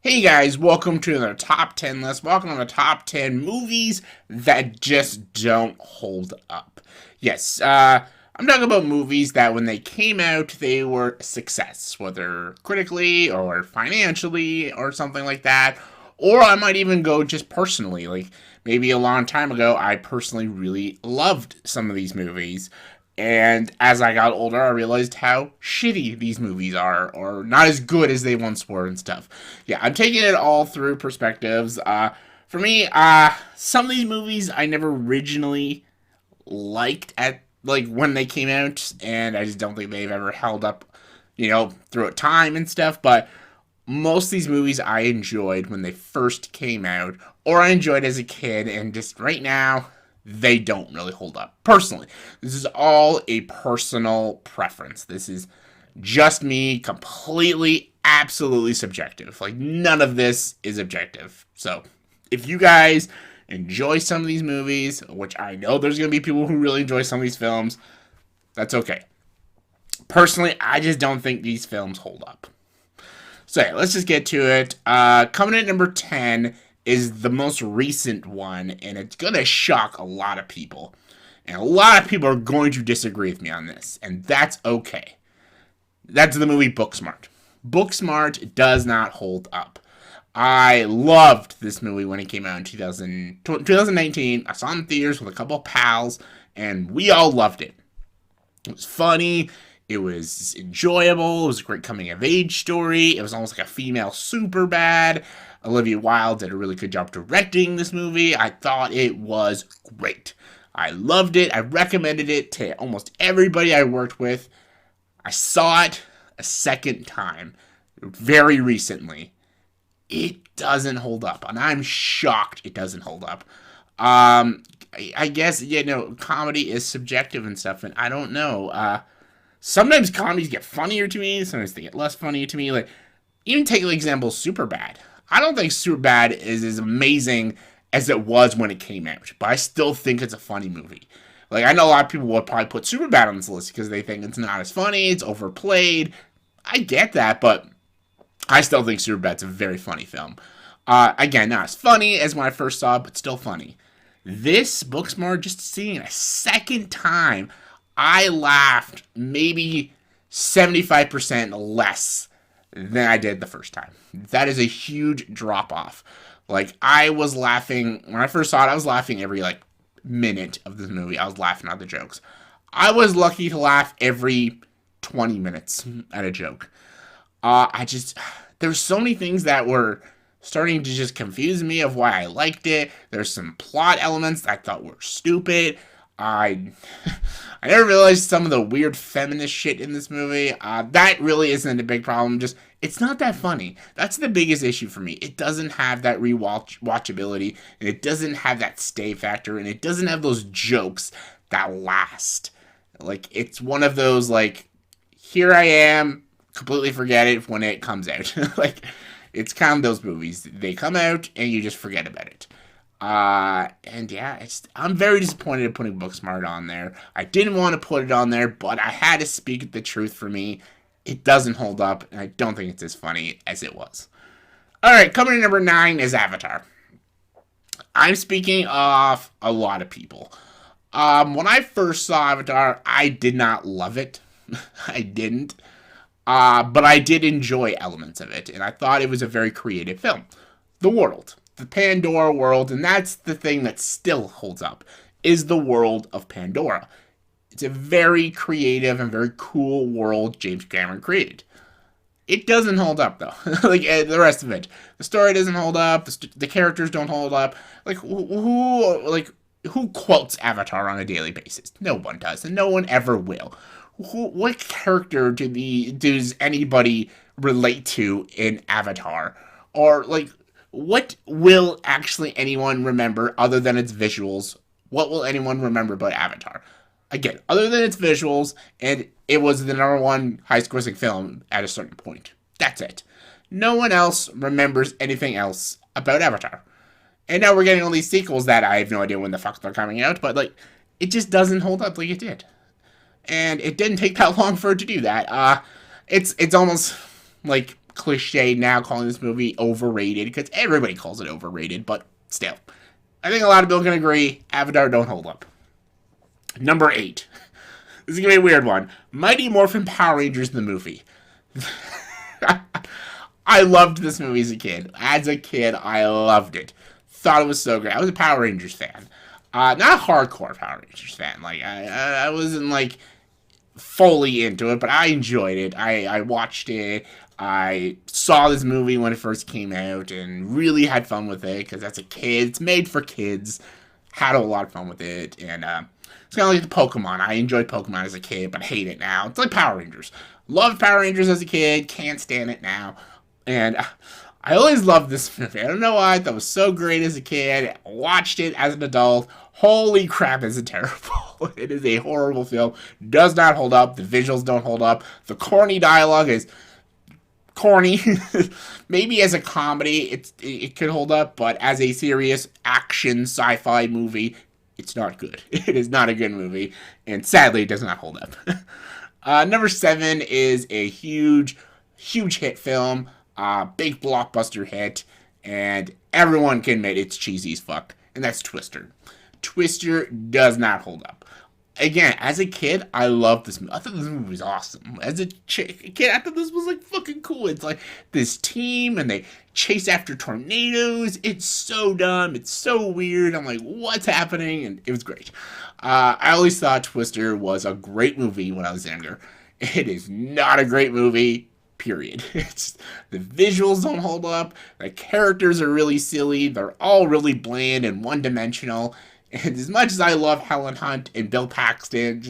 Hey guys, welcome to the top 10 list. Welcome to the top 10 movies that just don't hold up. Yes, I'm talking about movies that when they came out, they were a success, whether critically or financially or something like that. Or I might even go just personally. Like maybe a long time ago, I personally really loved some of these movies. And as I got older, I realized how shitty these movies are, or not as good as they once were and stuff. Yeah, I'm taking it all through perspectives. For me, some of these movies I never originally liked at like when they came out, and I just don't think they've ever held up, through time and stuff. But most of these movies I enjoyed when they first came out, or I enjoyed as a kid, and just right now, they don't really hold up. Personally, this is all a personal preference. This is just me, completely, absolutely subjective. Like, none of this is objective. So, if you guys enjoy some of these movies, which I know there's going to be people who really enjoy some of these films, that's okay. Personally, I just don't think these films hold up. So yeah, let's just get to it. Coming in at number 10 is the most recent one, and it's going to shock a lot of people. And a lot of people are going to disagree with me on this, and that's okay. That's the movie Booksmart. Booksmart does not hold up. I loved this movie when it came out in 2019. I saw it in theaters with a couple of pals, and we all loved it. It was funny. It was enjoyable. It was a great coming of age story. It was almost like a female Superbad. Olivia Wilde did a really good job directing this movie. I thought it was great. I loved it. I recommended it to almost everybody I worked with. I saw it a second time very recently. It doesn't hold up, and I'm shocked it doesn't hold up. I guess, comedy is subjective and stuff, and I don't know. Sometimes comedies get funnier to me, sometimes they get less funny to me. Like, even take the example Superbad. I don't think Superbad is as amazing as it was when it came out, but I still think it's a funny movie. Like, I know a lot of people would probably put Superbad on this list because they think it's not as funny, it's overplayed. I get that, but I still think Superbad's a very funny film. Again, not as funny as when I first saw it, but still funny. This Booksmart, just seeing it a second time, I laughed maybe 75% less than I did the first time. That is a huge drop off. Like, I was laughing, when I first saw it, I was laughing every, minute of this movie. I was laughing at the jokes. I was lucky to laugh every 20 minutes at a joke. There's so many things that were starting to just confuse me of why I liked it. There's some plot elements that I thought were stupid. I never realized some of the weird feminist shit in this movie. That really isn't a big problem. Just, it's not that funny. That's the biggest issue for me. It doesn't have that rewatchability, and it doesn't have that stay factor, and it doesn't have those jokes that last. Like, it's one of those, here I am, completely forget it when it comes out. It's kind of those movies. They come out, and you just forget about it. And yeah, I'm very disappointed in putting Booksmart on there. I didn't want to put it on there, but I had to speak the truth for me. It doesn't hold up, and I don't think it's as funny as it was. Alright, coming in number 9 is Avatar. I'm speaking of a lot of people. When I first saw Avatar, I did not love it. I didn't. But I did enjoy elements of it, and I thought it was a very creative film. The world. The Pandora world, and that's the thing that still holds up, is the world of Pandora. It's a very creative and very cool world James Cameron created. It doesn't hold up, though. The rest of it. The story doesn't hold up, the characters don't hold up. Who quotes Avatar on a daily basis? No one does, and no one ever will. What character does anybody relate to in Avatar? Or, what will actually anyone remember other than its visuals? What will anyone remember about Avatar? Again, other than its visuals, and it was the number one highest-grossing film at a certain point. That's it. No one else remembers anything else about Avatar. And now we're getting all these sequels that I have no idea when the fuck they're coming out, but, it just doesn't hold up like it did. And it didn't take that long for it to do that. It's almost, cliche now calling this movie overrated, because everybody calls it overrated, but still. I think a lot of people can agree, Avatar don't hold up. Number 8. This is going to be a weird one. Mighty Morphin Power Rangers the movie. I loved this movie as a kid. As a kid, I loved it. Thought it was so great. I was a Power Rangers fan. Not a hardcore Power Rangers fan. Like, I wasn't, like, fully into it, but I enjoyed it. I watched it. I saw this movie when it first came out and really had fun with it, because as a kid, it's made for kids. Had a lot of fun with it, and it's kind of like the Pokemon. I enjoyed Pokemon as a kid, but hate it now. It's like Power Rangers. Loved Power Rangers as a kid, can't stand it now. And I always loved this movie. I don't know why. I thought it was so great as a kid. Watched it as an adult. Holy crap, is it terrible. It is a horrible film. Does not hold up. The visuals don't hold up. The corny dialogue is corny. Maybe as a comedy, it could hold up, but as a serious action sci-fi movie, it's not good. It is not a good movie, and sadly, it does not hold up. Number 7 is a huge hit film, big blockbuster hit, and everyone can admit it's cheesy as fuck, and that's Twister. Twister does not hold up. Again, as a kid, I loved this movie. I thought this movie was awesome. As a kid, I thought this was, like, fucking cool. It's like this team, and they chase after tornadoes. It's so dumb. It's so weird. I'm like, what's happening? And it was great. I always thought Twister was a great movie when I was younger. It is not a great movie, period. The visuals don't hold up. The characters are really silly. They're all really bland and one-dimensional. And as much as I love Helen Hunt and Bill Paxton,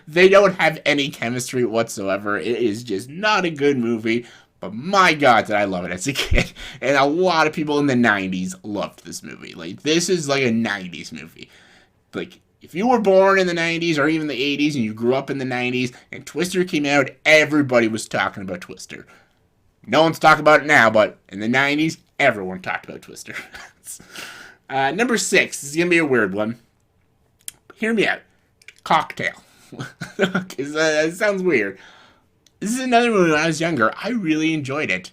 they don't have any chemistry whatsoever. It is just not a good movie. But my God, did I love it as a kid. And a lot of people in the 90s loved this movie. Like, this is like a 90s movie. Like, if you were born in the 90s or even the 80s and you grew up in the 90s and Twister came out, everybody was talking about Twister. No one's talking about it now, but in the 90s, everyone talked about Twister. Number 6, this is going to be a weird one. Hear me out. Cocktail. It sounds weird. This is another movie when I was younger. I really enjoyed it.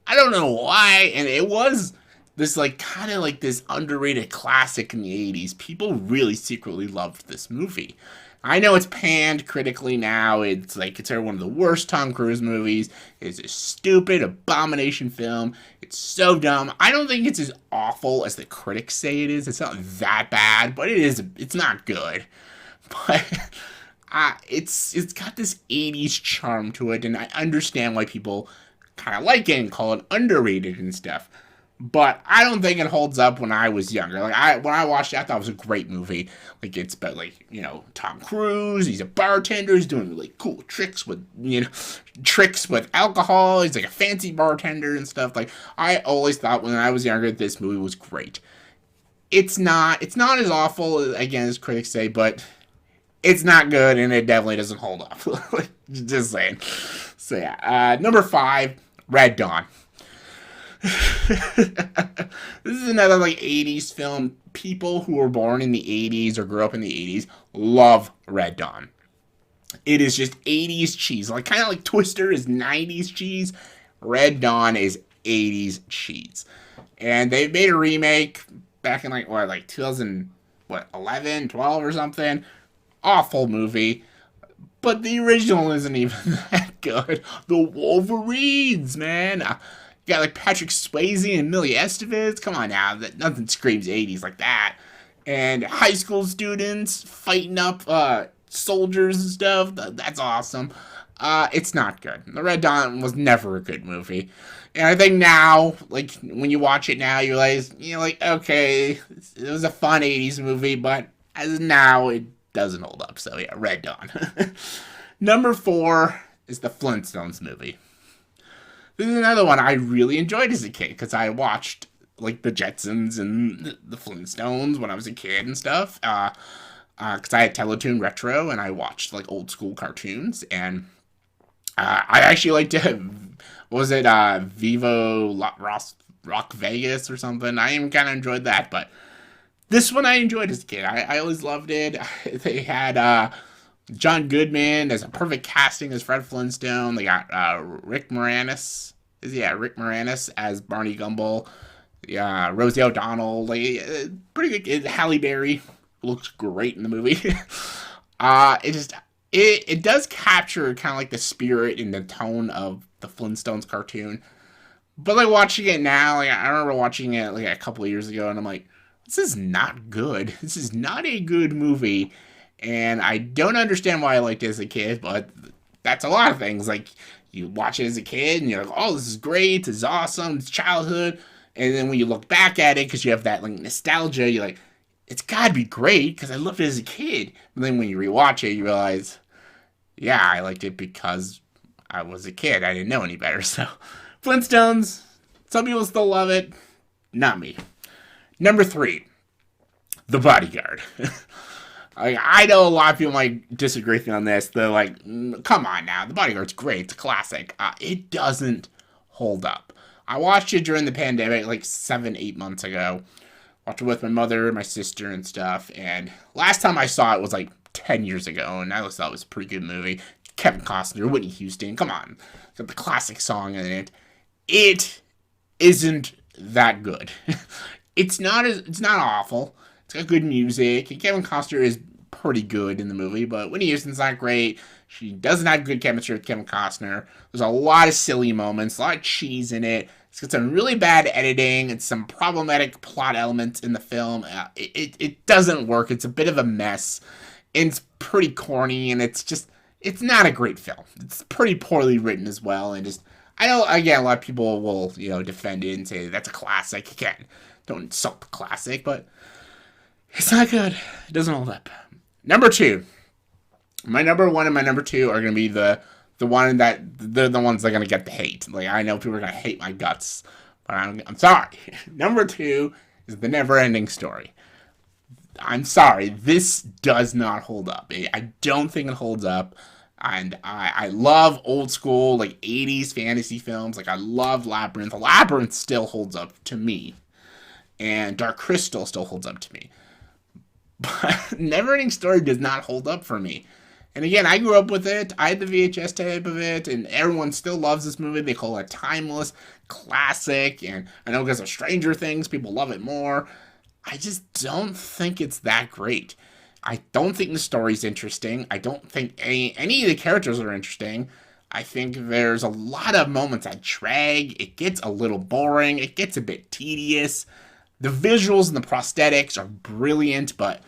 I don't know why, and it was this, like, kind of like this underrated classic in the 80s. People really secretly loved this movie. I know it's panned critically now. It's like considered one of the worst Tom Cruise movies. It's a stupid abomination film. It's so dumb. I don't think it's as awful as the critics say it is. It's not that bad, but it is. It's not good. But it's got this 80s charm to it, and I understand why people kind of like it and call it underrated and stuff. But I don't think it holds up when I was younger. Like, when I watched it, I thought it was a great movie. Like, it's about, like, you know, Tom Cruise. He's a bartender. He's doing really cool tricks with alcohol. He's like a fancy bartender and stuff. Like, I always thought when I was younger this movie was great. It's not as awful, again, as critics say, but it's not good, and it definitely doesn't hold up. Just saying. So, yeah. Number 5, Red Dawn. This is another, like, 80s film. People who were born in the 80s or grew up in the 80s love Red Dawn. It is just 80s cheese. Like, kind of like Twister is 90s cheese. Red Dawn is 80s cheese. And they made a remake back in, like 2011, 12 or something. Awful movie. But the original isn't even that good. The Wolverines, man. You got, like, Patrick Swayze and Millie Estevez. Come on now. Nothing screams 80s like that. And high school students fighting up soldiers and stuff. That's awesome. It's not good. The Red Dawn was never a good movie. And I think now, like, when you watch it now, you realize, like, okay, it was a fun 80s movie, but as of now, it doesn't hold up. So, yeah, Red Dawn. Number 4 is the Flintstones movie. This is another one I really enjoyed as a kid, because I watched, like, the Jetsons and the Flintstones when I was a kid and stuff. Because I had Teletoon Retro, and I watched, like, old school cartoons. And I actually liked it. What was it? Vivo Rock Vegas or something. I even kind of enjoyed that, but this one I enjoyed as a kid. I always loved it. They had John Goodman as a perfect casting as Fred Flintstone. They got Rick Moranis. Rick Moranis as Barney Gumble. Yeah, Rosie O'Donnell, like pretty good. Halle Berry looks great in the movie. It just it does capture kind of like the spirit and the tone of the Flintstones cartoon. But like watching it now, like I remember watching it like a couple of years ago, and I'm like, this is not good. This is not a good movie, and I don't understand why I liked it as a kid. But that's a lot of things. Like you watch it as a kid, and you're like, oh, this is great. This is awesome. It's childhood. And then when you look back at it, because you have that like nostalgia, you're like, it's gotta be great because I loved it as a kid. But then when you rewatch it, you realize, yeah, I liked it because I was a kid. I didn't know any better. So, Flintstones, some people still love it. Not me. Number 3, The Bodyguard. I know a lot of people might disagree with me on this. They're like, come on now, The Bodyguard's great. It's a classic. It doesn't hold up. I watched it during the pandemic, like 7-8 months ago. Watched it with my mother, my sister, and stuff. And last time I saw it was like 10 years ago, and I always thought it was a pretty good movie. Kevin Costner, Whitney Houston, come on. It's got the classic song in it. It isn't that good. It's not awful. It's got good music, and Kevin Costner is pretty good in the movie, but Whitney Houston's not great. She doesn't have good chemistry with Kevin Costner. There's a lot of silly moments, a lot of cheese in it. It's got some really bad editing and some problematic plot elements in the film. It doesn't work. It's a bit of a mess. It's pretty corny, and it's not a great film. It's pretty poorly written as well, and just, I know, again, a lot of people will, defend it and say that's a classic. Again, don't insult the classic, but it's not good. It doesn't hold up. Number 2. My number 1 and my number 2 are going to be the one that they're the ones that are going to get the hate. Like, I know people are going to hate my guts, but I'm sorry. Number 2 is The Neverending Story. I'm sorry. This does not hold up. I don't think it holds up. And I love old school, like 80s fantasy films. Like, I love Labyrinth. Labyrinth still holds up to me. And Dark Crystal still holds up to me. But Neverending Story does not hold up for me. And again, I grew up with it. I had the VHS tape of it, and everyone still loves this movie. They call it a timeless classic, and I know because of Stranger Things, people love it more. I just don't think it's that great. I don't think the story's interesting. I don't think any of the characters are interesting. I think there's a lot of moments that drag. It gets a little boring. It gets a bit tedious. The visuals and the prosthetics are brilliant, but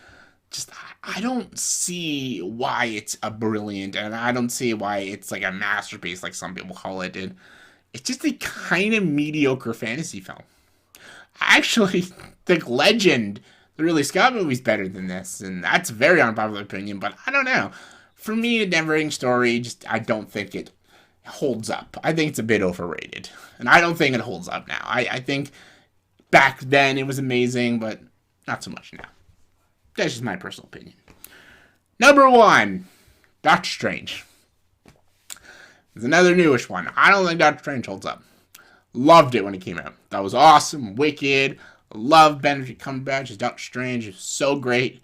just I don't see why it's a brilliant, and I don't see why it's like a masterpiece like some people call it. And it's just a kind of mediocre fantasy film. I actually think Legend, the Ridley Scott movie, is better than this, and that's a very unpopular opinion, but I don't know. For me, A Neverending Story, just I don't think it holds up. I think it's a bit overrated, and I don't think it holds up now. I think back then it was amazing, but not so much now. That's just my personal opinion. Number 1, Doctor Strange. There's another newish one. I don't think Doctor Strange holds up. Loved it when it came out. That was awesome, wicked. Love Benedict Cumberbatch as Doctor Strange. It's so great.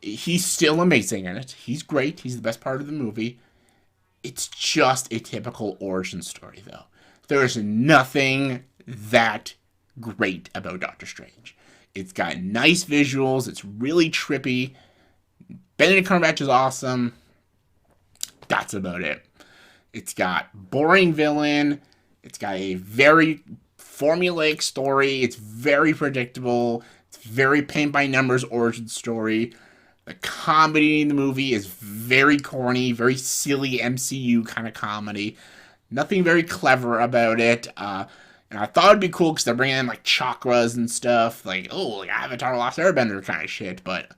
He's still amazing in it. He's great. He's the best part of the movie. It's just a typical origin story, though. There's nothing that great about Doctor Strange. It's got nice visuals. It's really trippy. Benedict Cumberbatch is awesome. That's about it. It's got boring villain. It's got a very formulaic story. It's very predictable. It's very paint-by-numbers origin story. The comedy in the movie is very corny, very silly MCU kind of comedy. Nothing very clever about it. And I thought it'd be cool because they're bringing in like chakras and stuff. Like Avatar Lost Airbender kind of shit. But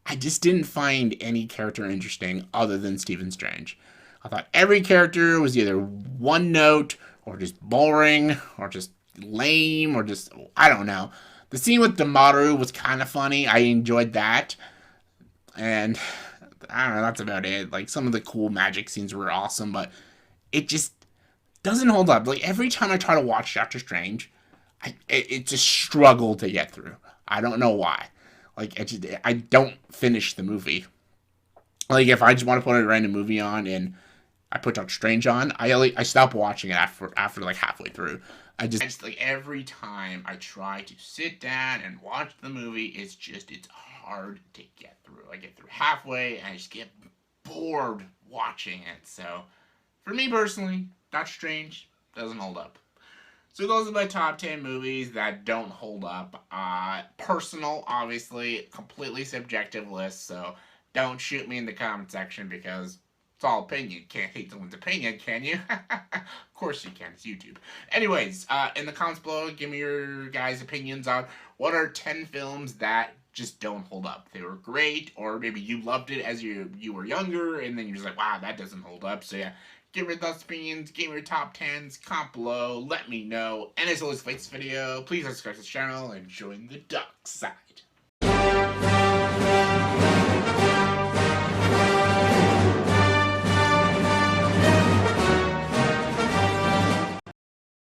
I just didn't find any character interesting other than Stephen Strange. I thought every character was either one note or just boring or just lame or just, I don't know. The scene with Damaru was kind of funny. I enjoyed that. And I don't know, that's about it. Like, some of the cool magic scenes were awesome, but it just doesn't hold up. Like, every time I try to watch Doctor Strange, it's a struggle to get through. I don't know why. Like, I don't finish the movie. Like, if I just want to put a random movie on and I put Doctor Strange on. I stopped watching it after like halfway through. I just like every time I try to sit down and watch the movie, it's hard to get through. I get through halfway and I just get bored watching it. So for me personally, Doctor Strange doesn't hold up. So those are my top 10 movies that don't hold up. Personal, obviously, completely subjective list, so don't shoot me in the comment section because it's all opinion. Can't hate someone's opinion, can you? Of course you can. It's YouTube. Anyways, in the comments below, give me your guys' opinions on what are 10 films that just don't hold up. They were great, or maybe you loved it as you were younger, and then you're just like, wow, that doesn't hold up. So yeah, give me your thoughts, opinions, give me your top 10s, comment below, let me know. And as always, if you like this video, please subscribe to the channel and join the dark side.